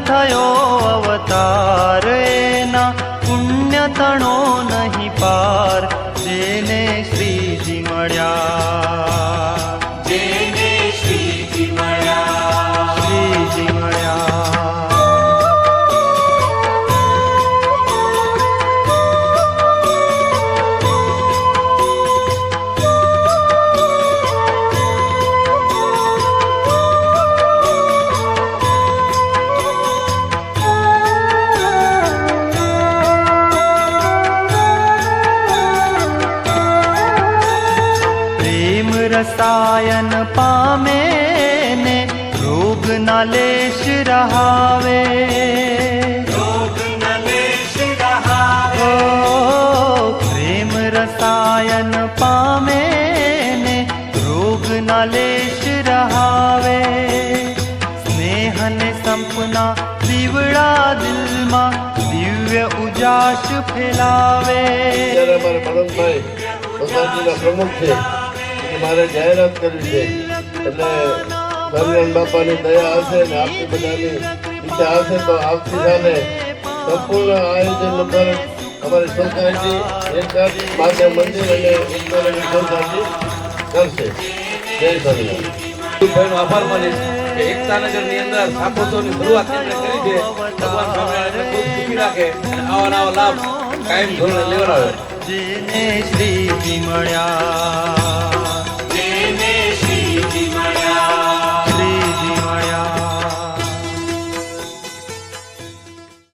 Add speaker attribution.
Speaker 1: થયો અવતાર એના પુણ્ય તણો નહીં પાર જેને શ્રીજી મળ્યા
Speaker 2: જેને શ્રીજી મળ્યા
Speaker 1: શ્રીજી મળ્યા રસાયન પામે ને રોગ ના લેશ રહાવે
Speaker 2: રોગ ન લેશ રહાવે
Speaker 1: પ્રેમ રસાયન પામે ને રોગ ના લેશ રહાવે સ્નેહ ને સંપના દીવડા દિલમાં દિવ્ય ઉજાસ ફેલાવે
Speaker 3: અમારે મનનભાઈ ભગવાનજીના પ્રમુખ છે મારે જાહેરાત કરવી છે એટલે સ્વામિનારાયણ બાપાની દયા હશે ને આપણી બધાની ઈચ્છા હશે તો આવતી સાલે સંપૂર્ણ આયોજન નંબર અમારી સોસાયટી એકતાજી મહાદેવ મંદિર અને ઈશ્વરની સોસાયટી કરશે. જય સ્વામિનારાયણ.
Speaker 4: આભાર માનીશ કે એકતાનગરની અંદર શાકોત્સવની શરૂઆત એમણે કરી છે. ભગવાન સ્વામિનારાયણ ખૂબ સુખી રાખે અને આવા લાભ કાયમ ધોરણે લેવડાવે.
Speaker 1: જેને શ્રીજી મળ્યા